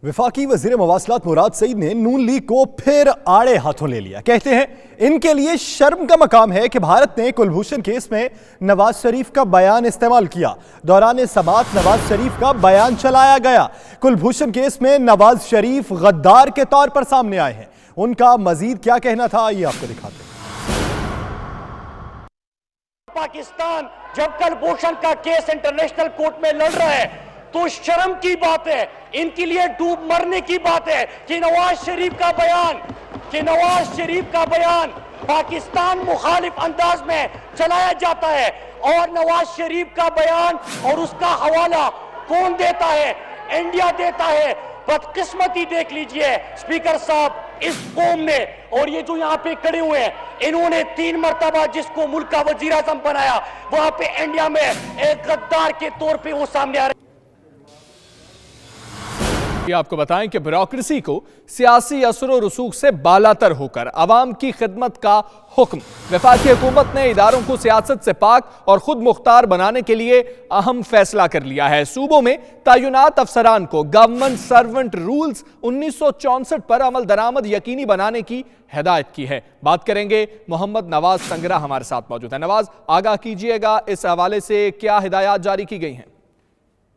वफाकी वज़ीर मवासलात मुराद सईद ने नून लीग को फिर आड़े हाथों ले लिया। कहते हैं इनके लिए शर्म का मकाम है कि भारत ने कुलभूषण केस में नवाज शरीफ का बयान इस्तेमाल किया। दौरान समाअत नवाज शरीफ का बयान चलाया गया। कुलभूषण केस में नवाज शरीफ गद्दार के तौर पर सामने आए हैं। उनका मजीद क्या कहना था ये आपको दिखाते हैं। पाकिस्तान जब कुलभूषण का केस इंटरनेशनल कोर्ट में लड़ रहा है तो शर्म की बात है, इनके लिए डूब मरने की बात है कि नवाज शरीफ का बयान पाकिस्तान मुखालिफ अंदाज में चलाया जाता है। और नवाज शरीफ का बयान और उसका हवाला कौन देता है? इंडिया देता है। बदकिस्मती देख लीजिए स्पीकर साहब, इस कौम ने और ये जो यहाँ पे खड़े हुए हैं, इन्होंने 3 मरतबा जिसको मुल्क का वजीर आज़म बनाया, वहां पे इंडिया में एक गद्दार के तौर पे वो सामने आ रहे। आपको बताएं कि ब्यूरोक्रेसी को सियासी असर और रसूख से बालातर होकर अवाम की खिदमत का हुक्म। वफाकी हुकूमत ने इदारों को सियासत से पाक और खुद मुख्तार बनाने के लिए अहम फैसला कर लिया है। सूबों में तैनात अफसरान को गवर्नमेंट सर्वेंट रूल्स 1964 पर अमल दरामद यकीनी बनाने की हिदायत की है। बात करेंगे मोहम्मद नवाज संगरा हमारे साथ मौजूद है। नवाज, आगाह कीजिएगा, इस हवाले से क्या हिदायत जारी की गई हैं?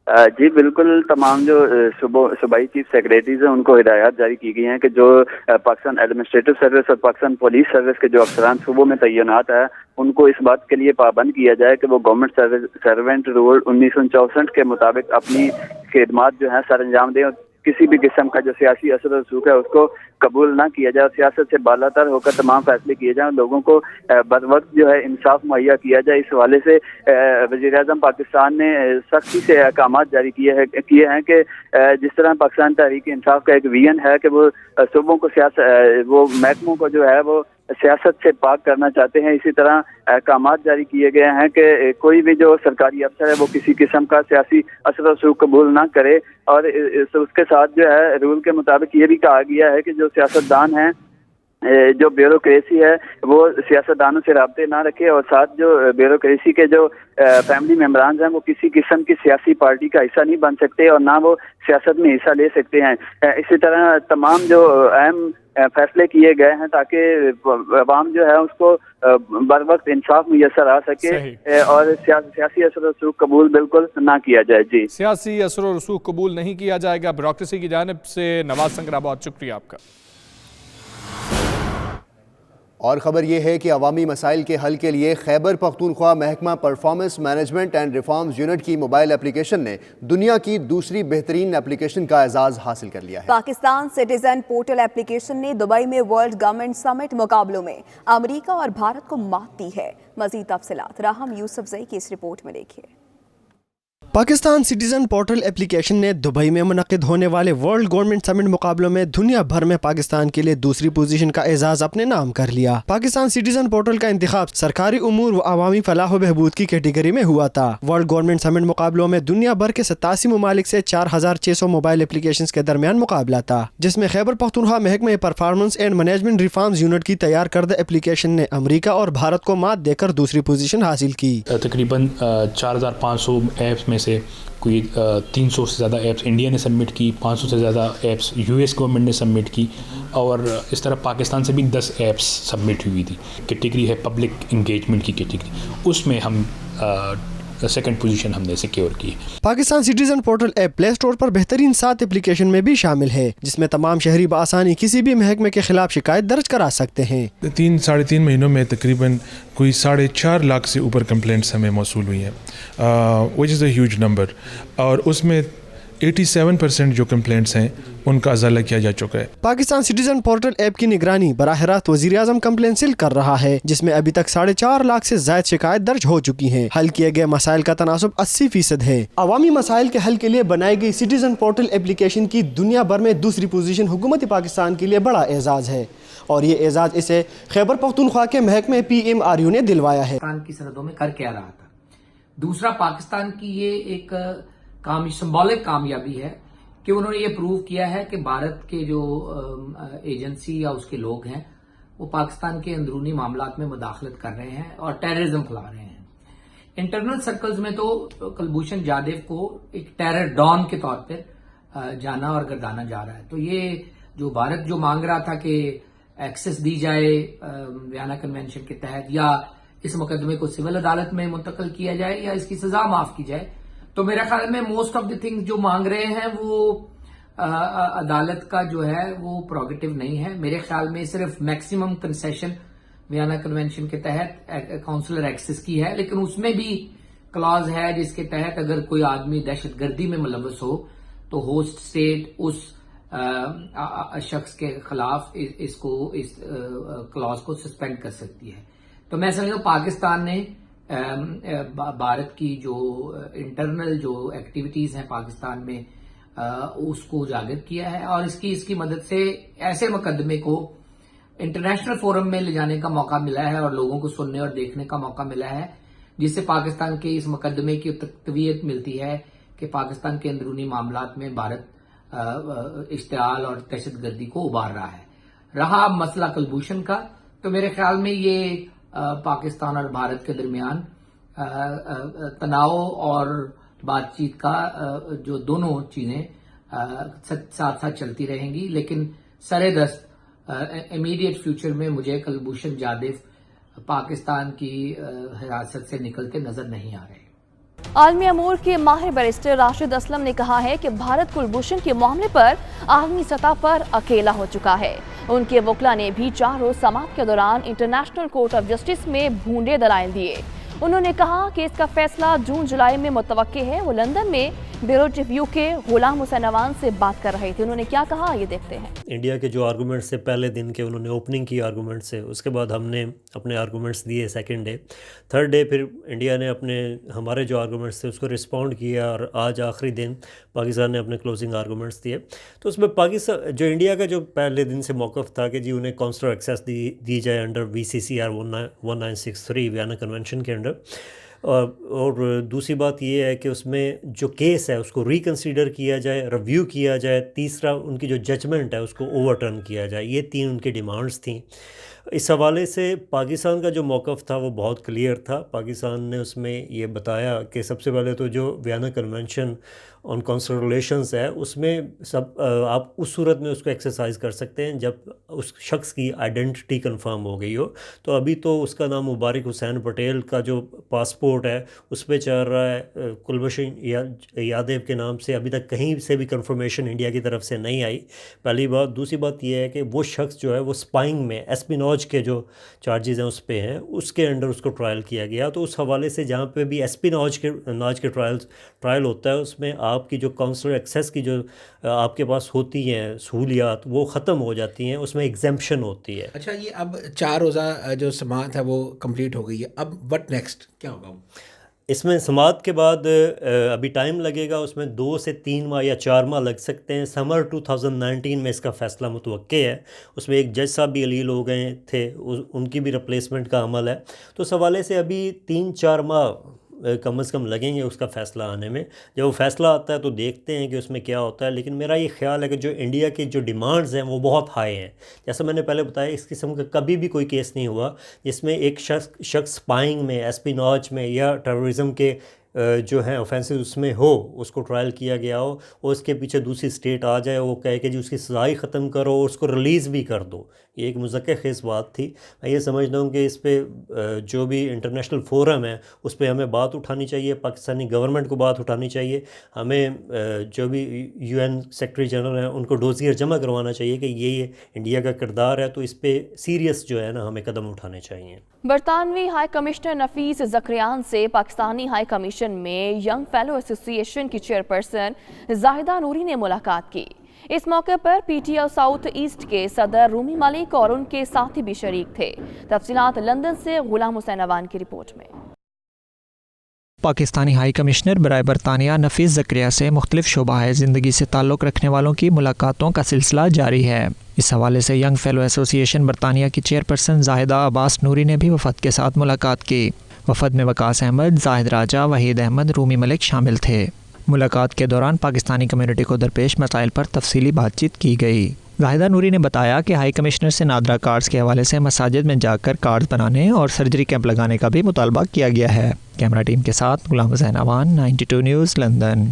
जी बिल्कुल, तमाम जो सूबाई चीफ सेक्रेटरीज हैं उनको हिदायत जारी की गई हैं कि जो पाकिस्तान एडमिनिस्ट्रेटिव सर्विस और पाकिस्तान पुलिस सर्विस के जो अफसरान सूबों में तैनात है उनको इस बात के लिए पाबंद किया जाए कि वो गवर्नमेंट सर्वेंट रूल 1964 के मुताबिक अपनी खिदमत जो है सर अंजाम दें। किसी भी किस्म का जो सियासी असर और रसूख है उसको कबूल ना किया जाए। सियासत से बालातर होकर तमाम फैसले किए जाएं। लोगों को बर वक्त जो है इंसाफ मुहैया किया जाए। इस हवाले से वज़ीर आज़म पाकिस्तान ने सख्ती से अहकाम जारी किए हैं कि जिस तरह पाकिस्तान तहरीक इंसाफ का एक विजन है कि वो सूबों को वो महकमों को जो है वो सियासत से पाक करना चाहते हैं, इसी तरह अहकाम जारी किए गए हैं कि कोई भी जो सरकारी अफसर है वो किसी किस्म का सियासी असर रसूख कबूल ना करे। और उसके साथ जो है रूल के मुताबिक ये भी कहा गया है कि जो सियासतदान हैं, जो ब्यूरोक्रेसी है वो सियासतदानों से राब्ते ना रखे और साथ जो ब्यूरोक्रेसी के जो फैमिली मेम्बरान हैं वो किसी किस्म की सियासी पार्टी का हिस्सा नहीं बन सकते और ना वो सियासत में हिस्सा ले सकते हैं। इसी तरह तमाम जो अहम फैसले किए गए हैं ताकि अवाम जो है उसको बर वक्त इंसाफ मुयसर आ सके और सियासी असर रसूख कबूल बिल्कुल ना किया जाए। जी, सियासी असर रसूख कबूल नहीं किया जाएगा ब्यूरोक्रेसी की जानिब से। नवाज संगरा, बहुत शुक्रिया आपका। और ख़बर यह है कि अवामी मसाइल के हल के लिए खैबर पख्तूनख्वा महकमा performance management and reforms unit की मोबाइल एप्लीकेशन ने दुनिया की दूसरी बेहतरीन एप्लीकेशन का एजाज़ हासिल कर लिया है। पाकिस्तान सिटीजन पोर्टल एप्लीकेशन ने दुबई में वर्ल्ड गवर्नमेंट समिट मुकाबलों में अमेरिका और भारत को मात दी है। मज़ीद तफसीलात राहम यूसुफजई की इस रिपोर्ट में देखिए। पाकिस्तान सिटीजन पोर्टल एप्लीकेशन ने दुबई में मुनक़िद होने वाले वर्ल्ड गवर्नमेंट समिट मुकाबलों में दुनिया भर में पाकिस्तान के लिए दूसरी पोजीशन का एजाज अपने नाम कर लिया। पाकिस्तान सिटीजन पोर्टल का इंतखाब सरकारी उमूर व अवामी फलाह व बहबूद की कैटेगरी में हुआ था। वर्ल्ड गवर्नमेंट समिट मुकाबलों में दुनिया भर के 87 ममालिक से 4600 मोबाइल एप्लीकेशन के दरमियान मुकाबला था, जिसमें खैबर पख्तूनख्वा महकमे performance and management reforms unit की तैयार करदा एप्लीकेशन ने अमरीका और भारत को मात देकर दूसरी पोजीशन हासिल की। तकरीबन 4500 ऐप्स में से कोई 300 से ज़्यादा ऐप्स इंडिया ने सबमिट की, 500 से ज़्यादा ऐप्स यूएस गवर्नमेंट ने सबमिट की और इस तरह पाकिस्तान से भी 10 ऐप्स सबमिट हुई थी। कैटेगरी है पब्लिक इंगेजमेंट की कैटेगरी, उसमें हम सेकंड पोजीशन हमने सिक्योर की। Pakistan citizen portal app play store पर बेहतरीन 7 एप्लीकेशन में भी शामिल है, जिसमें तमाम शहरी बआसानी किसी भी महकमे के खिलाफ शिकायत दर्ज करा सकते हैं। 3-3.5 महीनों में तकरीबन कोई 4.5 लाख से ऊपर कंप्लेंट्स हमें मौसूल हुई हैं, which is a huge number. और उसमें 87% जो कंप्लेंट्स हैं उनका अज़ाला किया जा चुका है। पाकिस्तान सिटीजन पोर्टल ऐप की निगरानी बराह रास्त वज़ीर आज़म कंप्लेंट सेल कर रहा है, जिसमें अभी तक 4.5 लाख से ज़ायद शिकायत दर्ज हो चुकी हैं। हल किए गए मसाइल का तनासुब 80% है। अवामी मसाइल के हल के लिए बनाई गई सिटीजन पोर्टल एप्लीकेशन की दुनिया भर में दूसरी पोजीशन हुकूमत पाकिस्तान के लिए बड़ा एजाज़ है और ये एजाज़ इसे खैबर पख्तूनख्वा के महकमे PMRU ने दिलवाया है। पाकिस्तान की सरहदों में कर क्या रहा था। दूसरा, पाकिस्तान की ये एक सिंबॉलिक कामयाबी है कि उन्होंने ये प्रूव किया है कि भारत के जो एजेंसी या उसके लोग हैं वो पाकिस्तान के अंदरूनी मामलात में मुदाखलत कर रहे हैं और टेररिज्म फैला रहे हैं। इंटरनल सर्कल्स में तो कुलभूषण जाधव को एक टेरर डॉन के तौर पर जाना और गर्दाना जा रहा है। तो ये जो भारत जो मांग रहा था कि एक्सेस दी जाए वियना कन्वेंशन के तहत, या इस मुकदमे को सिविल अदालत में मुंतकिल किया जाए, या इसकी सजा माफ की जाए, तो मेरे ख्याल में मोस्ट ऑफ द थिंग्स जो मांग रहे हैं वो अदालत का जो है वो प्रोगेटिव नहीं है। मेरे ख्याल में सिर्फ मैक्सिमम कंसेशन वियना कन्वेंशन के तहत काउंसलर एक्सेस की है, लेकिन उसमें भी क्लॉज है जिसके तहत अगर कोई आदमी दहशतगर्दी में मुलव्वस हो तो होस्ट स्टेट उस शख्स के खिलाफ इस क्लॉज को सस्पेंड कर सकती है। तो मैं समझता हूँ पाकिस्तान ने भारत की जो इंटरनल जो एक्टिविटीज हैं पाकिस्तान में उसको उजागर किया है, और इसकी मदद से ऐसे मुकदमे को इंटरनेशनल फोरम में ले जाने का मौका मिला है और लोगों को सुनने और देखने का मौका मिला है, जिससे पाकिस्तान के इस मुकदमे की तक़वियत मिलती है कि पाकिस्तान के अंदरूनी मामलात में भारत इश्तिआल और दहशतगर्दी को उबार रहा है। रहा मसला कुलभूषण का, तो मेरे ख्याल में ये पाकिस्तान और भारत के दरमियान तनाव और बातचीत का जो दोनों चीजें साथ साथ चलती रहेंगी, लेकिन सरेदस्त इमीडिएट फ्यूचर में मुझे कुलभूषण जाधव पाकिस्तान की हिरासत से निकलते नजर नहीं आ रहे। आलमी अमूर के माहिर बैरिस्टर राशिद असलम ने कहा है कि भारत कुलभूषण के मामले पर आलमी सतह पर अकेला हो चुका है। उनके वकील ने भी 4 रोज समाअत के दौरान इंटरनेशनल कोर्ट ऑफ जस्टिस में भूंडे दलाइल दिए। उन्होंने कहा कि इसका फैसला जून जुलाई में मुतवक्के है। वो लंदन में ब्यूरो चीफ यूके गुलाम हुसैन अवान से बात कर रहे थे। उन्होंने क्या कहा, ये देखते हैं। इंडिया के जो आर्गूमेंट्स से पहले दिन के उन्होंने ओपनिंग की आर्गूमेंट्स से, उसके बाद हमने अपने आर्गूमेंट्स दिए सेकंड डे, थर्ड डे फिर इंडिया ने हमारे जो आर्गूमेंट्स थे उसको रिस्पॉन्ड किया, और आज आखिरी दिन पाकिस्तान ने अपने क्लोजिंग आर्गूमेंट्स दिए। तो उसमें पाकिस्तान जो इंडिया का जो पहले दिन से मौक़िफ़ था कि जी उन्हें काउंसलर एक्सेस दी जाए अंडर VCCR 1963 वियना कन्वेंशन के अंडर, और दूसरी बात ये है कि उसमें जो केस है उसको रिकन्सिडर किया जाए, रिव्यू किया जाए, तीसरा उनकी जो जजमेंट है उसको ओवरटर्न किया जाए। ये 3 उनकी डिमांड्स थी। इस हवाले से पाकिस्तान का जो मौक़िफ़ था वो बहुत क्लियर था। पाकिस्तान ने उसमें ये बताया कि सबसे पहले तो जो Vienna convention on counsellor relations है उसमें आप उस सूरत में उसको एक्सरसाइज कर सकते हैं जब उस शख्स की आइडेंटिटी कंफर्म हो गई हो। तो अभी तो उसका नाम मुबारक हुसैन पटेल का जो पासपोर्ट है उस पर चल रहा है कुलभूषण यादव के नाम से। अभी तक कहीं से भी कंफर्मेशन इंडिया की तरफ से नहीं आई, पहली बात। दूसरी बात यह है कि वो शख्स जो है वो स्पाइंग में एस्पिनॉज के जो चार्जेस हैं उस पर हैं, उसके अंडर उसको ट्रायल किया गया। तो उस हवाले से जहाँ पे भी एस्पिनॉज के ट्रायल होता है उसमें आपकी जो काउंसलर एक्सेस की जो आपके पास होती हैं सहूलियात वो ख़त्म हो जाती हैं, उसमें एग्जेम्पशन होती है। अच्छा, ये अब 4 रोज़ा जो समाअत है वो कंप्लीट हो गई है, अब व्हाट नेक्स्ट, क्या होगा? इसमें समाअत के बाद अभी टाइम लगेगा, उसमें 2 से 3 माह या 4 माह लग सकते हैं। समर 2019 में इसका फ़ैसला मुतवक्के है। उसमें एक जज साहब भी अलील हो गए थे, उनकी भी रिप्लेसमेंट का अमल है। तो इस हवाले से अभी 3-4 माह कम से कम लगेंगे उसका फ़ैसला आने में। जब वो फ़ैसला आता है तो देखते हैं कि उसमें क्या होता है। लेकिन मेरा ये ख्याल है कि जो इंडिया की जो डिमांड्स हैं वो बहुत हाई हैं। जैसा मैंने पहले बताया, इस किस्म का कभी भी कोई केस नहीं हुआ जिसमें एक शख्स स्पाइंग में, एस्पिनॉज में या टेररिज्म के जो हैं ऑफेंसेस उसमें हो, उसको ट्रायल किया गया हो और उसके पीछे दूसरी स्टेट आ जाए, वो कहे कि जी उसकी सज़ाई ख़त्म करो और उसको रिलीज़ भी कर दो। ये एक मुज़क्क़िक़ बात थी। मैं ये समझता हूँ कि इस पर जो भी इंटरनेशनल फोरम है उस पर हमें बात उठानी चाहिए, पाकिस्तानी गवर्नमेंट को बात उठानी चाहिए। हमें जो भी UN सेक्रेटरी जनरल हैं उनको डोज़ियर जमा करवाना चाहिए कि ये इंडिया का किरदार है, तो इस पर सीरियस जो है ना हमें कदम उठाने चाहिए। बरतानवी हाई कमिश्नर नफीस ज़करियान से पाकिस्तानी हाई कमीशन में यंग फेलो एसोसिएशन की चेयरपर्सन जाहिदा नूरी ने मुलाकात की। इस मौके पर PTL साउथ ईस्ट के सदर रूमी मलिक और उनके साथी भी शरीक थे। तफसीलात लंदन से गुलाम हुसैन अवान की रिपोर्ट में। पाकिस्तानी हाई कमिश्नर बराए बरतानिया नफीस ज़करिया से मुख्तलिफ शोबाए ज़िंदगी से ताल्लुक़ रखने वालों की मुलाकातों का सिलसिला जारी है। इस हवाले से यंग फेलो एसोसिएशन बरतानिया की चेयरपर्सन जाहिदा अब्बास नूरी ने भी वफ़द के साथ मुलाकात की। वफ़द में वकास अहमद, जाहिद राजा, वहीद अहमद, रूमी मलिक शामिल थे। मुलाकात के दौरान पाकिस्तानी कम्यूनिटी को दरपेश मसाइल पर तफसीली बातचीत की गई। जाहिदा नूरी ने बताया कि हाई कमिश्नर से नादरा कार्ड्स के हवाले से मसाजिद में जाकर कार्ड्स बनाने और सर्जरी कैंप लगाने का भी मुतालबा किया गया है। कैमरा टीम के साथ Ghulam Hussain Awan, 92 news, London.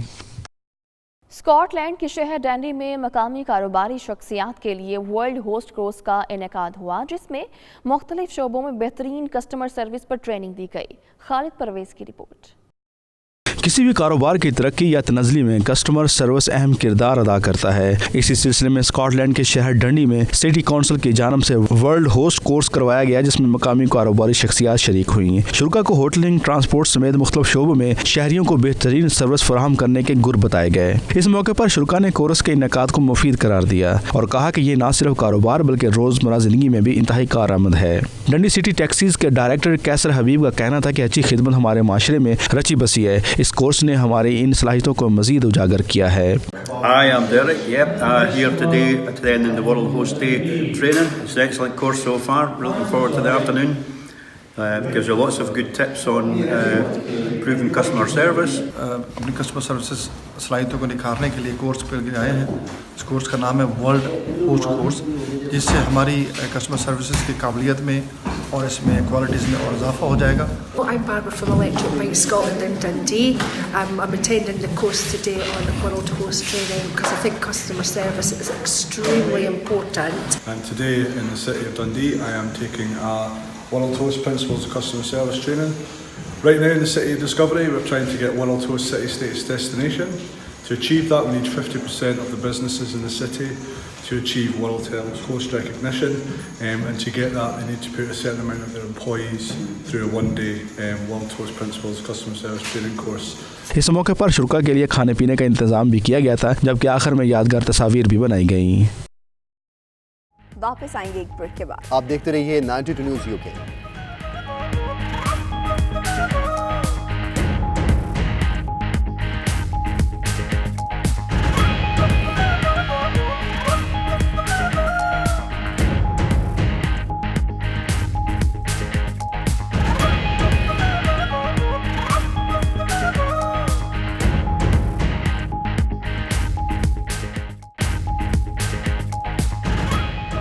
Scotland کے شہر ڈنڈی میں مقامی کاروباری شخصیات کے لیے ورلڈ ہوسٹ کورس کا انعقاد ہوا، جس میں مختلف شعبوں میں بہترین کسٹمر سروس پر ٹریننگ دی گئی۔ خالد پرویز کی رپورٹ۔ کسی بھی کاروبار کی ترقی یا تنزلی میں کسٹمر سروس اہم کردار ادا کرتا ہے۔ اسی سلسلے میں اسکاٹ لینڈ کے شہر ڈنڈی میں سٹی کونسل کی جانب سے ورلڈ ہوسٹ کورس کروایا گیا، جس میں مقامی کاروباری شخصیات شریک ہوئی۔ شرکاء کو ہوٹلنگ، ٹرانسپورٹ سمیت مختلف شعبوں میں شہریوں کو بہترین سروس فراہم کرنے کے گر بتائے گئے۔ اس موقع پر شرکاء نے کورس کے انعقاد کو مفید قرار دیا اور کہا کہ یہ نہ صرف کاروبار بلکہ روزمرہ زندگی میں بھی انتہائی کارآمد ہے۔ ڈنڈی سٹی ٹیکسیز کے ڈائریکٹر کیسر حبیب کا کہنا تھا کہ اچھی خدمت ہمارے معاشرے میں رچی بسی ہے۔ اس کورس نے ہماری ان صلاحیتوں کو مزید اجاگر کیا ہے۔ Hi, I'm Derek. Here today attending the World Host Day training. It's an excellent course so far. Looking forward to the afternoon. Gives you lots of good tips on improving customer service. اپنی customer services صلاحیتوں کو نکھارنے کے لیے course پر آئے ہیں۔ اس course کا نام ہے ورلڈ ہوسٹ کورس، جس سے ہماری کسٹمر سروسز کی قابلیت میں اور اس میں کوالٹیز میں اور اضافہ ہو جائے گا۔ I'm Barbara from Electric Bike Scotland in Dundee. I'm attending the course today on the World Host training because I think customer service is extremely important. And today in the city of Dundee I am taking a World Host Principles of Customer Service training. Right now in the city of Discovery we're trying to get World Host City Status destination. To achieve that we need 50% of the businesses in the city to achieve World Host recognition, and to get that they need to put a certain amount of their employees through a one-day World Host Principles Customer Service training course. اس موقع پر شرکاء کے لیے کھانے پینے کا انتظام بھی کیا گیا تھا، جبکہ آخر میں یادگار تصاویر بھی بنائی گئیں۔ واپس آئیں گے ایک بریک کے بعد۔ آپ دیکھتے رہیے 92 نیوز UK۔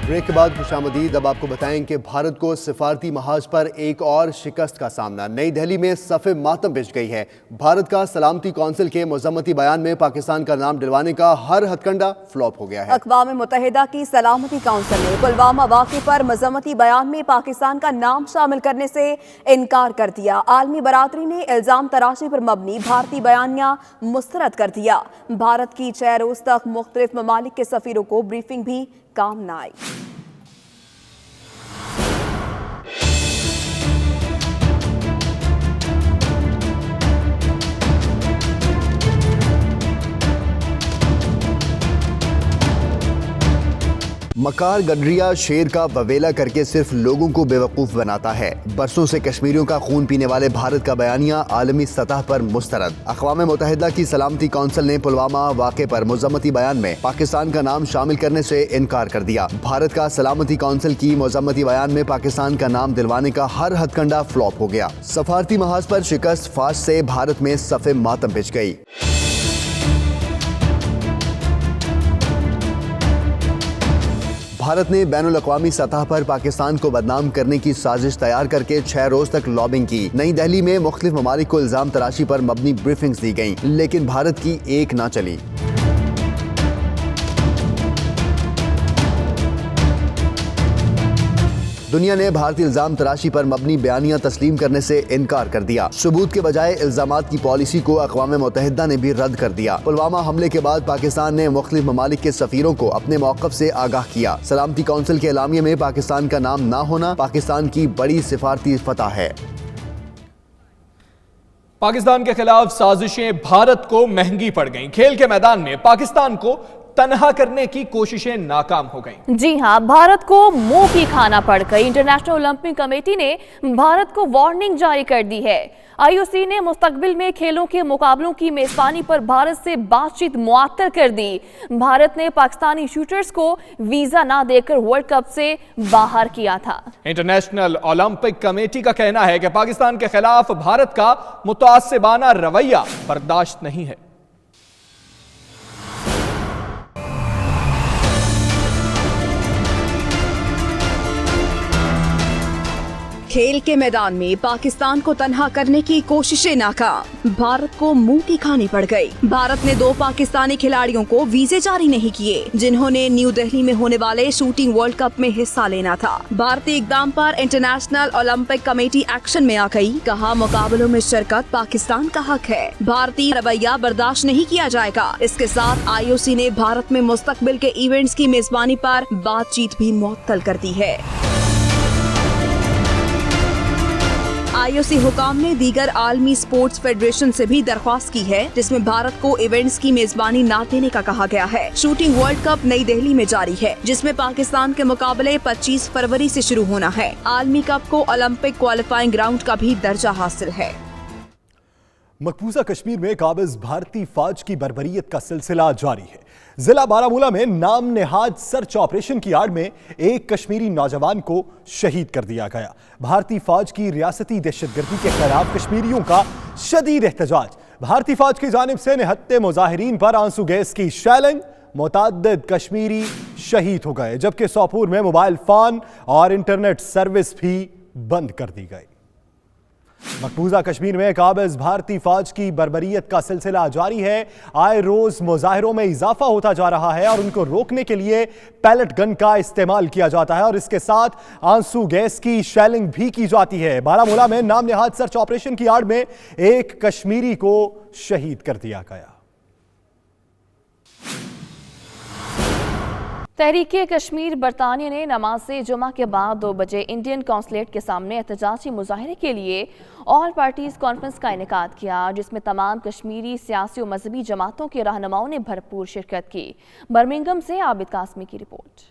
بریک کے بعد خوش آمدید۔ اب آپ کو بتائیں کہ بھارت کو سفارتی محاذ پر ایک اور شکست کا سامنا۔ نئی دہلی میں صف ماتم بچھ گئی ہے۔ بھارت کا سلامتی کونسل کے مذمتی بیان میں پاکستان کا نام ڈلوانے کا ہر ہتھ کنڈا فلاپ ہو گیا ہے۔ اقوام متحدہ کی سلامتی کونسل نے پلوامہ واقعے پر مذمتی بیان میں پاکستان کا نام شامل کرنے سے انکار کر دیا۔ عالمی برادری نے الزام تراشی پر مبنی بھارتی بیانیہ مسترد کر دیا۔ بھارت کی 6 روز تک مختلف ممالک کے سفیروں کو بریفنگ بھی کام نہ آئی۔ مکار گڈریا شیر کا وویلا کر کے صرف لوگوں کو بیوقوف بناتا ہے۔ برسوں سے کشمیریوں کا خون پینے والے بھارت کا بیانیہ عالمی سطح پر مسترد۔ اقوام متحدہ کی سلامتی کونسل نے پلوامہ واقعے پر مذمتی بیان میں پاکستان کا نام شامل کرنے سے انکار کر دیا۔ بھارت کا سلامتی کونسل کی مذمتی بیان میں پاکستان کا نام دلوانے کا ہر ہتھ کنڈا فلاپ ہو گیا۔ سفارتی محاذ پر شکست فاش سے بھارت میں صف ماتم بچھ گئی۔ بھارت نے بین الاقوامی سطح پر پاکستان کو بدنام کرنے کی سازش تیار کر کے 6 روز تک لابنگ کی۔ نئی دہلی میں مختلف ممالک کو الزام تراشی پر مبنی بریفنگز دی گئیں، لیکن بھارت کی ایک نہ چلی۔ دنیا نے بھارتی الزام تراشی پر مبنی بیانیہ تسلیم کرنے سے انکار کر دیا۔ ثبوت کے بجائے الزامات کی پالیسی کو اقوام متحدہ نے بھی رد کر دیا۔ پلوامہ حملے کے بعد پاکستان نے مختلف ممالک کے سفیروں کو اپنے موقف سے آگاہ کیا۔ سلامتی کونسل کے اعلامیے میں پاکستان کا نام نہ ہونا پاکستان کی بڑی سفارتی فتح ہے۔ پاکستان کے خلاف سازشیں بھارت کو مہنگی پڑ گئیں۔ کھیل کے میدان میں پاکستان کو تنہا کرنے کی کوششیں ناکام ہو گئیں۔ جی ہاں، بھارت کو منہ کی کھانا پڑ گئی۔ انٹرنیشنل اولمپک کمیٹی نے بھارت کو وارننگ جاری کر دی ہے۔ IOC نے مستقبل میں کھیلوں کے مقابلوں کی میزبانی پر بھارت سے بات چیت معطل کر دی۔ بھارت نے پاکستانی شوٹرز کو ویزا نہ دے کر ورلڈ کپ سے باہر کیا تھا۔ انٹرنیشنل اولمپک کمیٹی کا کہنا ہے کہ پاکستان کے خلاف بھارت کا متعصبانہ رویہ برداشت نہیں ہے۔ खेल के मैदान में पाकिस्तान को तन्हा करने की कोशिशें नाकाम, भारत को मुंह की खानी पड़ गई। भारत ने 2 पाकिस्तानी खिलाड़ियों को वीजे जारी नहीं किए जिन्होंने न्यू दिल्ली में होने वाले शूटिंग वर्ल्ड कप में हिस्सा लेना था। भारतीय इकदाम पर इंटरनेशनल ओलंपिक कमेटी एक्शन में आ गई। कहा, मुकाबलों में शिरकत पाकिस्तान का हक है, भारतीय रवैया बर्दाश्त नहीं किया जाएगा। इसके साथ IOC ने भारत में मुस्तकबिल के इवेंट्स की मेजबानी पर बातचीत भी मुअत्तल कर दी है। IOC हुकाम ने दीगर आलमी स्पोर्ट्स फेडरेशन से भी दरख्वास्त की है जिसमें भारत को इवेंट्स की मेजबानी न देने का कहा गया है। शूटिंग वर्ल्ड कप नई दिल्ली में जारी है जिसमें पाकिस्तान के मुकाबले 25 फरवरी से शुरू होना है। आलमी कप को ओलंपिक क्वालिफाइंग ग्राउंड का भी दर्जा हासिल है। मकबूजा कश्मीर में काबिज भारतीय फौज की बर्बरियत का सिलसिला जारी है। जिला बारामूला में नाम नेहाद सर्च ऑपरेशन की आड़ में एक कश्मीरी नौजवान को शहीद कर दिया गया। भारतीय फौज की रियासती दहशतगर्दी के खिलाफ कश्मीरियों का शदीद एहतजाज। भारतीय फौज की जानिब से निहत्ते मुजाहिरीन पर आंसू गैस की शेलिंग, मुतअद्दिद कश्मीरी शहीद हो गए जबकि सोपोर में मोबाइल फोन और इंटरनेट सर्विस भी बंद कर दी गई। मकबूजा कश्मीर में काबिज भारतीय फौज की बर्बरियत का सिलसिला जारी है। आए रोज मुजाहिरों में इजाफा होता जा रहा है और उनको रोकने के लिए पैलेट गन का इस्तेमाल किया जाता है और इसके साथ आंसू गैस की शेलिंग भी की जाती है। बारामूला में नाम नेहाद सर्च ऑपरेशन की आड़ में एक कश्मीरी को शहीद कर दिया गया। तहरीके कश्मीर बरतानिया ने नमाज जुमा के बाद 2 बजे इंडियन कौंसलेट के सामने एहतजाजी मुजाहरे के लिए ऑल पार्टीज कॉन्फ्रेंस का इनेकाद किया जिसमें तमाम कश्मीरी सियासी और मजहबी जमातों के रहनुमाओं ने भरपूर शिरकत की। बर्मिंघम से आबिद कासमी की रिपोर्ट।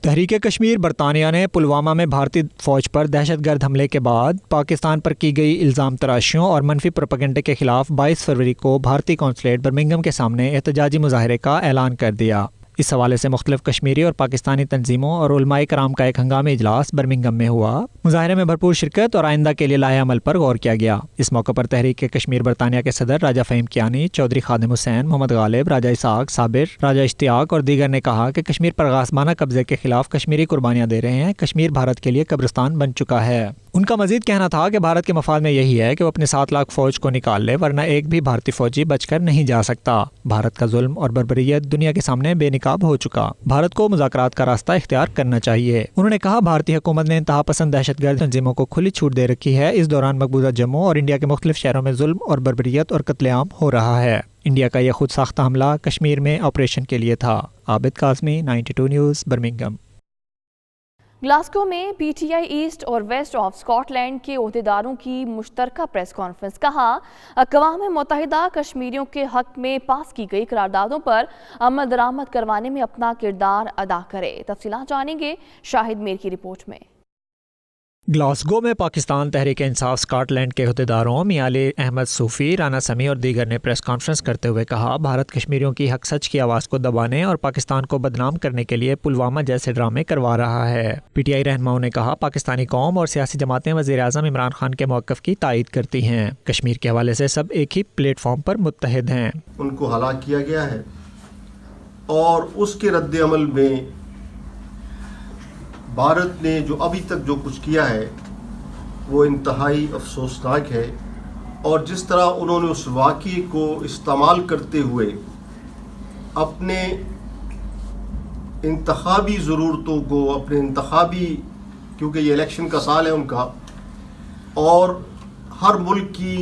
तहरीक कश्मीर बरतानिया ने पुलवामा में भारतीय फौज पर दहशतगर्द हमले के बाद पाकिस्तान पर की गई इल्ज़ाम तराशियों और मनफी प्रोपेगेंडे के खिलाफ 22 फरवरी को भारतीय कौंसलेट बर्मिंघम के सामने एहतजाजी मुजाहरे का ऐलान कर दिया। इस हवाले से मुख्तलिफ कश्मीरी और पाकिस्तानी तंजीमों और उलमाए कराम का एक हंगामी इजलास बर्मिंघम में हुआ। मुजाहरे में भरपूर शिरकत और आइंदा के लिए लाहे अमल पर गौर किया गया। इस मौके पर तहरीक कश्मीर बरतानिया के सदर राजा फ़हीम कियानी, चौधरी खादिम हुसैन, मोहम्मद गालिब, राजा इसाक, साबिर, राजा इश्तियाक और दीगर ने कहा कि कश्मीर पर गासबाना कब्जे के खिलाफ कश्मीरी कुर्बानियाँ दे रहे हैं। कश्मीर भारत के लिए कब्रिस्तान बन चुका है। उनका मजीद कहना था कि भारत के मफाद में यही है कि वो अपने 7 लाख फौज को निकाल ले, वरना एक भी भारतीय फौजी बचकर नहीं जा सकता। भारत का जुल्म और बर्बरियत दुनिया के सामने बेनिकाब हो चुका। भारत को मुज़ाकरात का रास्ता इख्तियार करना चाहिए। उन्होंने कहा, भारतीय हुकूमत ने इंतहा पसंद दहशतगर्द तंजीमों को खुली छूट दे रखी है। इस दौरान मकबूजा जम्मू और इंडिया के मुख्तलिफ शहरों में जुल्म और बर्बरियत और कत्लेआम हो रहा है। इंडिया का यह खुद साख्ता हमला कश्मीर में ऑपरेशन के लिए था। Abid Qasmi, 92 news, Birmingham. Glasgow में PTI ईस्ट और वेस्ट ऑफ स्कॉटलैंड के ओहदेदारों की मुश्तरका प्रेस कॉन्फ्रेंस। कहा, अक़वाम मुत्तहिदा कश्मीरियों के हक में पास की गई करारदादों पर अमल दरामद करवाने में अपना किरदार अदा करे। तफसीलात जानेंगे शाहिद मीर की रिपोर्ट में। ग्लासगो में पाकिस्तान तहरीक इंसाफ स्कॉटलैंड के अहदेदारों मियां अली अहमद सूफी, राना समी और दीगर ने प्रेस कॉन्फ्रेंस करते हुए कहा, भारत कश्मीरियों की हक सच की आवाज़ को दबाने और पाकिस्तान को बदनाम करने के लिए पुलवामा जैसे ड्रामे करवा रहा है। PTI रहनुमाओं ने कहा, पाकिस्तानी कौम और सियासी जमातें वज़ीर-ए-आज़म इमरान खान के मौक़िफ़ की तायद करती हैं। कश्मीर के हवाले से सब एक ही प्लेटफॉर्म पर मुत्तहिद हैं। उनको हलाक किया गया है और उसके रद्द अमल में भारत ने जो अभी तक जो कुछ किया है वो इंतहाई अफसोसनाक है। और जिस तरह उन्होंने उस वाक़ये को इस्तेमाल करते हुए अपने इंतखाबी ज़रूरतों को, अपने इंतखाबी, क्योंकि ये इलेक्शन का साल है उनका, और हर मुल्क की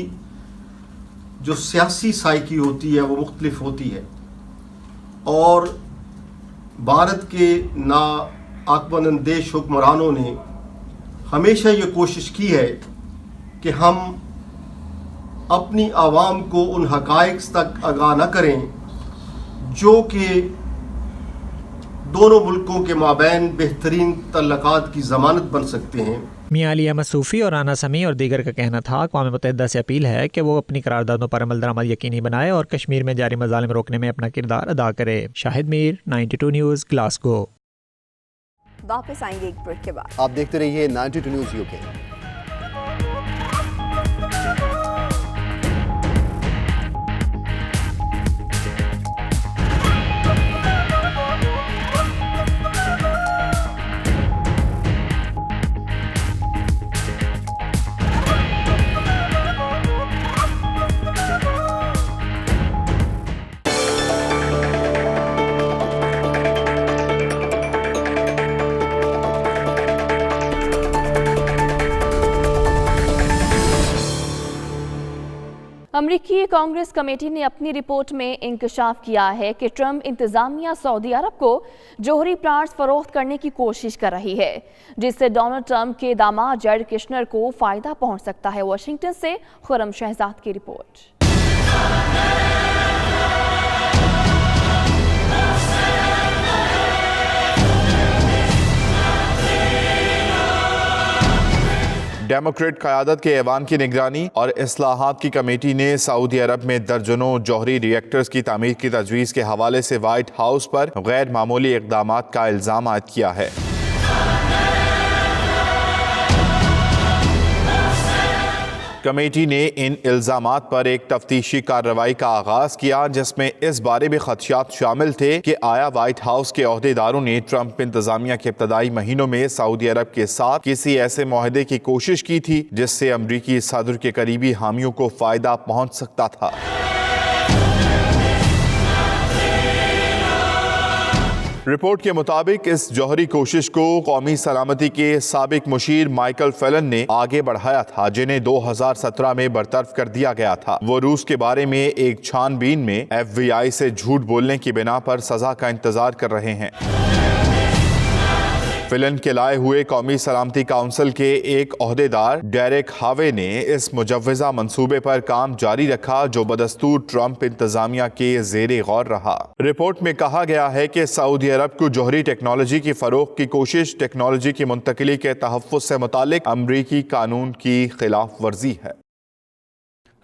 जो सियासी साइकी होती है वो मुख्तलिफ होती है और भारत के ना आकबंदेश हुक्मरानों ने हमेशा ये कोशिश की है कि हम अपनी आवाम को उन हक़ाइक़ तक आगाह न करें जो कि दोनों मुल्कों के माबैन बेहतरीन तल्लुकात की ज़मानत बन सकते हैं। मियां अली अहमद सूफी और राना समी और दीगर का कहना था, अक़वाम मुत्तहिदा से अपील है कि वो अपनी करारदादों पर अमल दरामद यकीनी बनाए और कश्मीर में जारी मज़ालिम रोकने में अपना किरदार अदा करे। Shahid Mir, 92 news, Glasgow. वापस आएंगे एक ब्रेक के बाद। आप देखते रहिए 92 न्यूज़ UK। कांग्रेस कमेटी ने अपनी रिपोर्ट में इंकशाफ किया है कि ट्रंप इंतजामिया सऊदी अरब को जौहरी प्लांट्स फरोख्त करने की कोशिश कर रही है, जिससे डोनाल्ड ट्रंप के दामाद जैरेड कुशनर को फायदा पहुंच सकता है। वाशिंगटन से खुर्रम शहजाद की रिपोर्ट। डेमोक्रेट क़यादत के ऐवान की निगरानी और इस्लाहात की कमेटी ने सऊदी अरब में दर्जनों जौहरी रिएक्टर्स की तामीर की तजवीज़ के हवाले से व्हाइट हाउस पर गैर मामूली इक़दामात का इल्ज़ाम आयद किया है। कमेटी ने इन इल्ज़ामात पर एक तफ्तीशी कार्रवाई का आगाज़ किया, जिसमें इस बारे में खदशात शामिल थे कि आया व्हाइट हाउस के ओहदेदारों ने ट्रंप इंतजामिया के इब्तदाई महीनों में सऊदी अरब के साथ किसी ऐसे मुआहदे की कोशिश की थी जिससे अमरीकी सदर के करीबी हामियों को फ़ायदा पहुँच सकता था। रिपोर्ट के मुताबिक इस जौहरी कोशिश को कौमी सलामती के साबिक मुशीर माइकल फेलन ने आगे बढ़ाया था, जिन्हें 2017 में बरतरफ कर दिया गया था। वो रूस के बारे में एक छानबीन में FBI से झूठ बोलने की बिना पर सजा का इंतजार कर रहे हैं। फिलन के लाए हुए कौमी सलामती काउंसिल के एक ओहदेदार डेरेक हावे ने इस मुजव्वज़ा मंसूबे पर काम जारी रखा, जो बदस्तूर ट्रंप इंतजामिया के ज़ेरे गौर रहा। रिपोर्ट में कहा गया है कि सऊदी अरब को जौहरी टेक्नोलॉजी की फरोख्त की कोशिश टेक्नोलॉजी की मुंतकिली के तहफ़्फ़ुज़ से मुतालिक अमरीकी कानून की खिलाफ वर्जी है।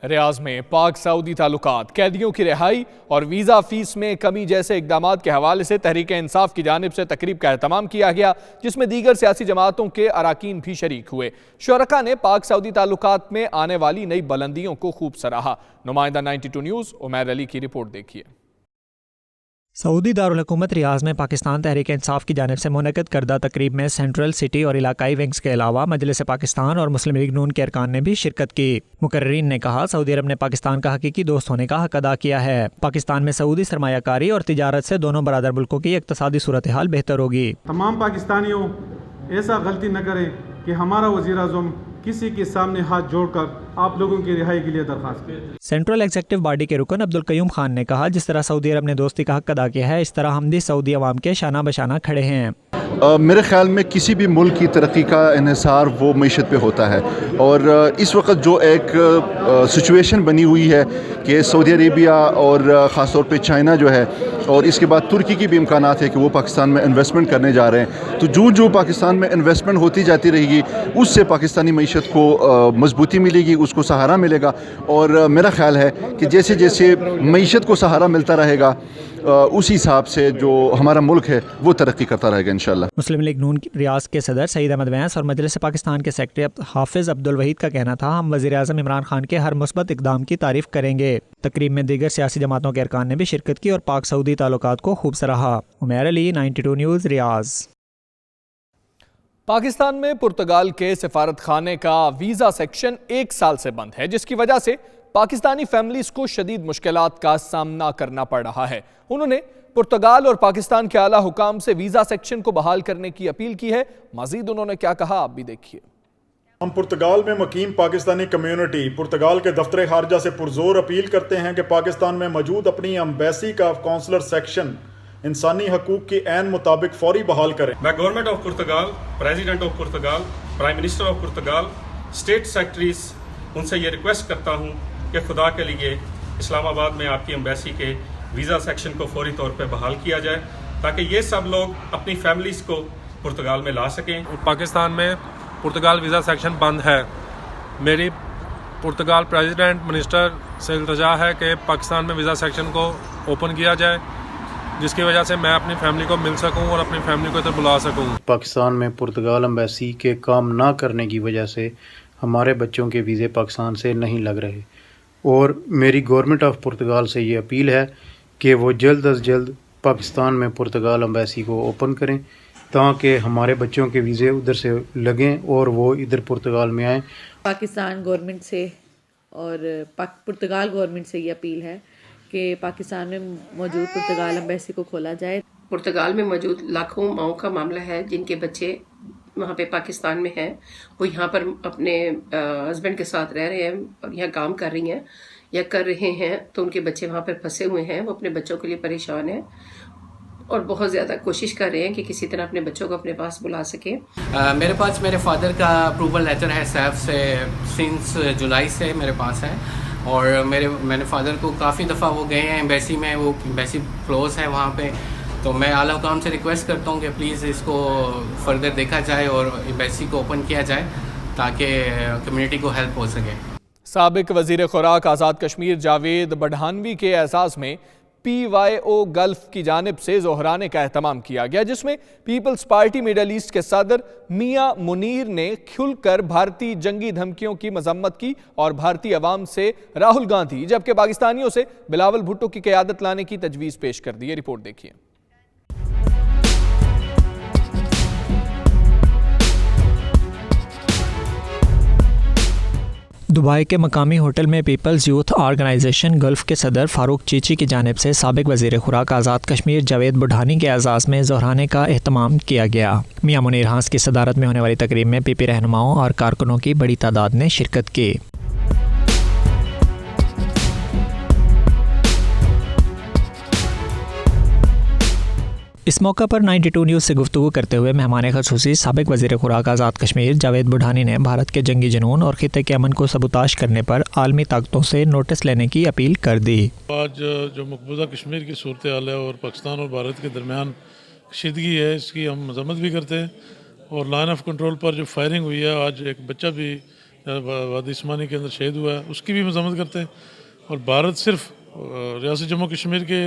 रियाज में पाक सऊदी ताल्लुकात, कैदियों की रिहाई और वीज़ा फीस में कमी जैसे इक़दामात के हवाले से तहरीक इंसाफ की जानिब से तकरीब का एहतमाम किया गया, जिसमें दीगर सियासी जमातों के अराकीन भी शरीक हुए। शुरका ने पाक सऊदी ताल्लुकात में आने वाली नई बुलंदियों को खूब सराहा। नुमाइंदा 92 न्यूज़ उमैर अली की रिपोर्ट देखिए। सऊदी दारुल हुकूमत रियाज में पाकिस्तान तहरीक इंसाफ की जानिब से मुनक़िद करदा तकरीब में सेंट्रल सिटी और इलाकाई विंग्स के अलावा मजलिस पाकिस्तान और मुस्लिम लीग नून के अरकान ने भी शिरकत की। मुकर्रीन ने कहा, सऊदी अरब ने पाकिस्तान का हकीकी दोस्त होने का हक अदा किया है। पाकिस्तान में सऊदी सरमायाकारी और तिजारत से दोनों बरादर मुल्कों की इक़्तिसादी सूरत हाल बेहतर होगी। तमाम पाकिस्तानियों ऐसा गलती न करें कि हमारा वज़ीर आज़म किसी के सामने हाथ जोड़कर आप लोगों की रिहाई के लिए दरख्वास्त करें। सेंट्रल एग्जीक्यूटिव बॉडी के रुकन अब्दुल कयूम खान ने कहा, जिस तरह सऊदी अरब ने दोस्ती का हक अदा किया है, इस तरह हम भी सऊदी अवाम के शाना बशाना खड़े हैं। मेरे ख्याल में किसी भी मुल्क की तरक्की का इन्हिसार वो मईशत पे होता है, और इस वक्त जो एक सिचुएशन बनी हुई है कि सऊदी अरेबिया और ख़ास तौर पे चाइना जो है, और इसके बाद तुर्की की भी इम्कानात है कि वो पाकिस्तान में इन्वेस्टमेंट करने जा रहे हैं, तो जो पाकिस्तान में इन्वेस्टमेंट होती जाती रहेगी उससे पाकिस्तानी मईशत को मजबूती मिलेगी, उसको सहारा मिलेगा। और मेरा ख्याल है कि जैसे जैसे मईशत को सहारा मिलता रहेगा उसी हिसाब से जो हमारा मुल्क है वो तरक्की करता रहेगा इंशाल्लाह। मुस्लिम लीग नून रियाज के सदर सईद अहमद वैंस और मजलिस पाकिस्तान के सेक्रेटरी हाफिज अब्दुल वहीद का कहना था, हम वज़ीर आज़म इमरान खान के हर मुस्बत इक़दाम की तारीफ करेंगे। तकरीब में दीगर सियासी जमातों के अरकान ने भी शिरकत की और पाक सऊदी ताल्लुकात को खूब सराहा। उमैर अली 92 न्यूज़ रियाज। पाकिस्तान में पुर्तगाल के सिफारत खाने का वीज़ा सेक्शन 1 साल से बंद है, जिसकी वजह से पाकिस्तानी फैमिलीज को शदीद मुश्किलात का सामना करना पड़ रहा है। उन्होंने पुर्तगाल और पाकिस्तान के आला हुकाम से वीज़ा सेक्शन को बहाल करने की अपील की है। मजीद उन्होंने क्या कहा, आप भी देखिए। हम पुर्तगाल में मुकीम पाकिस्तानी कम्युनिटी पुर्तगाल के दफ्तर खारजा से पुरजोर अपील करते हैं कि पाकिस्तान में मौजूद अपनी एम्बेसी का कौंसलर सेक्शन इंसानी हकूक की ऐन मुताबिक फौरी बहाल करें। मैं government of Portugal, president of Portugal, prime minister of Portugal, state secretaries, उनसे ये रिक्वेस्ट करता हूँ कि खुदा के लिए इस्लामाबाद में आपकी एम्बेसी के वीज़ा सेक्शन को फौरी तौर पर बहाल किया जाए, ताकि ये सब लोग अपनी फैमिलीज को पुर्तगाल में ला सकें। पाकिस्तान में पुर्तगाल वीज़ा सेक्शन बंद है। मेरी पुर्तगाल प्रेसिडेंट मिनिस्टर से इल्तिजा है कि पाकिस्तान में वीज़ा सेक्शन को ओपन किया जाए, जिसकी वजह से मैं अपनी फैमिली को मिल सकूं और अपनी फैमिली को इधर बुला सकूं। पाकिस्तान में पुर्तगाल एम्बेसी के काम ना करने की वजह से हमारे बच्चों के वीज़े पाकिस्तान से नहीं लग रहे, और मेरी गवर्नमेंट ऑफ पुर्तगाल से ये अपील है कि वो जल्द अज जल्द पाकिस्तान में पुर्तगाल एम्बेसी को ओपन करें, ताकि हमारे बच्चों के वीज़े उधर से लगें और वो इधर पुर्तगाल में आएँ। पाकिस्तान गवर्नमेंट से और पुर्तगाल गवर्नमेंट से ये अपील है कि पाकिस्तान में मौजूद पुर्तगाल एम्बेसी को खोला जाए। पुर्तगाल में मौजूद लाखों माओं का मामला है जिनके बच्चे वहाँ पे पाकिस्तान में हैं, वो यहाँ पर अपने हस्बैंड के साथ रह रहे हैं और यहाँ काम कर रही हैं। یا کر رہے ہیں تو ان کے بچے وہاں پر پھنسے ہوئے ہیں، وہ اپنے بچوں کے لیے پریشان ہیں اور بہت زیادہ کوشش کر رہے ہیں کہ کسی طرح اپنے بچوں کو اپنے پاس بلا سکیں۔ میرے پاس میرے فادر کا اپروول لیٹر ہے سیف سے، سنس جولائی سے میرے پاس ہے، اور میں نے فادر کو کافی دفعہ وہ گئے ہیں ایمبیسی میں، وہ ایمبیسی کلوز ہے وہاں پہ، تو میں اعلیٰ حکام سے ریکویسٹ کرتا ہوں کہ پلیز اس کو فردر دیکھا جائے اور ایمبیسی کو اوپن کیا جائے تاکہ کمیونٹی کو ہیلپ ہو سکے۔ سابق وزیر خوراک آزاد کشمیر جاوید بڑھانوی کے اعزاز میں PYO گلف کی جانب سے ظہرانے کا اہتمام کیا گیا، جس میں پیپلز پارٹی میڈل ایسٹ کے صدر میاں منیر نے کھل کر بھارتی جنگی دھمکیوں کی مذمت کی اور بھارتی عوام سے راہل گاندھی جبکہ پاکستانیوں سے بلاول بھٹو کی قیادت لانے کی تجویز پیش کر دی۔ یہ رپورٹ دیکھیے۔ دبئی کے مقامی ہوٹل میں پیپلز یوتھ آرگنائزیشن گلف کے صدر فاروق چیچی کی جانب سے سابق وزیر خوراک آزاد کشمیر جاوید بڑھانی کے اعزاز میں ظہرانے کا اہتمام کیا گیا۔ میاں منیر ہانس کی صدارت میں ہونے والی تقریب میں پی پی رہنماؤں اور کارکنوں کی بڑی تعداد نے شرکت کی۔ اس موقع پر 92 نیوز سے گفتگو کرتے ہوئے مہمان خصوصی سابق وزیر خوراک آزاد کشمیر جاوید بڑھانی نے بھارت کے جنگی جنون اور خطے کے امن کو سبوتاش کرنے پر عالمی طاقتوں سے نوٹس لینے کی اپیل کر دی۔ آج جو مقبوضہ کشمیر کی صورتحال ہے اور پاکستان اور بھارت کے درمیان کشیدگی ہے، اس کی ہم مذمت بھی کرتے ہیں، اور لائن آف کنٹرول پر جو فائرنگ ہوئی ہے، آج ایک بچہ بھی وادی عثمانی کے اندر شہید ہوا ہے، اس کی بھی مذمت کرتے ہیں۔ اور بھارت صرف ریاست جموں کشمیر کے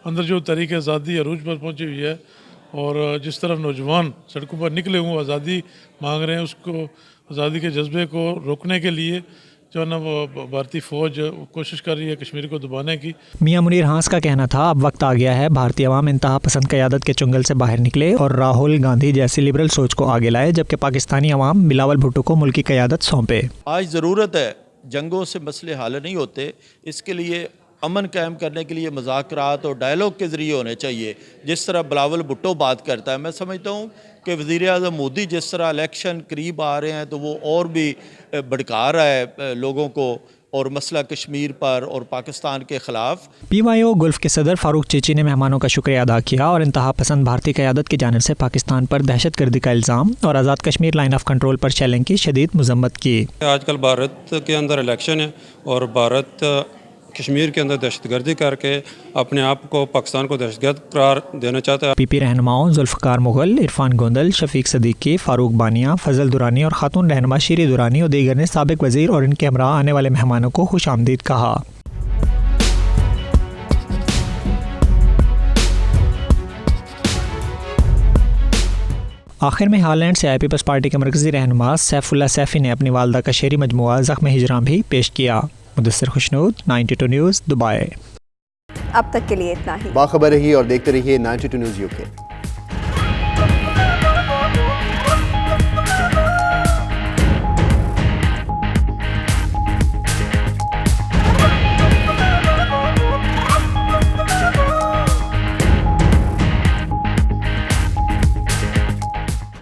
اندر جو تحریک آزادی عروج پر پہنچی ہوئی ہے اور جس طرف نوجوان سڑکوں پر نکلے ہوئے آزادی مانگ رہے ہیں، اس کو آزادی کے جذبے کو روکنے کے لیے جو ہے نا وہ بھارتی فوج کوشش کر رہی ہے کشمیر کو دبانے کی۔ میاں منیر ہانس کا کہنا تھا اب وقت آ گیا ہے بھارتی عوام انتہا پسند قیادت کے چنگل سے باہر نکلے اور راہل گاندھی جیسی لبرل سوچ کو آگے لائے، جبکہ پاکستانی عوام بلاول بھٹو کو ملکی قیادت سونپے۔ آج ضرورت ہے، جنگوں سے مسئلے حل نہیں ہوتے، اس کے لیے امن قائم کرنے کے لیے مذاکرات اور ڈائلاگ کے ذریعے ہونے چاہیے۔ جس طرح بلاول بھٹو بات کرتا ہے، میں سمجھتا ہوں کہ وزیر اعظم مودی جس طرح الیکشن قریب آ رہے ہیں تو وہ اور بھی بھڑکا رہا ہے لوگوں کو اور مسئلہ کشمیر پر اور پاکستان کے خلاف۔ PYO گلف کے صدر فاروق چیچی نے مہمانوں کا شکریہ ادا کیا اور انتہا پسند بھارتی قیادت کی جانب سے پاکستان پر دہشت گردی کا الزام اور Azad Kashmir line of control پر شیلنگ کی شدید مذمت کی۔ آج کل بھارت کے اندر الیکشن ہے اور بھارت کشمیر کے اندر دہشت گردی کر کے اپنے آپ کو پاکستان کو دہشت گرد قرار دینا چاہتا ہے۔ پی پی رہنماؤں ذوالفقار مغل، عرفان گوندل، شفیق صدیقی، فاروق بانیہ، فضل دورانی اور خاتون رہنما شیری دورانی اور دیگر نے سابق وزیر اور ان کے ہمراہ آنے والے مہمانوں کو خوش آمدید کہا۔ آخر میں ہالینڈ سے پیپلز پارٹی کے مرکزی رہنما سیف اللہ سیفی نے اپنی والدہ کا شعری مجموعہ زخم ہجراں بھی پیش کیا۔ Mudassar Khushnood, 92 news, Dubai. اب تک کے لیے اتنا ہی۔ باخبر رہیے اور دیکھتے رہیے 92 نیوز UK۔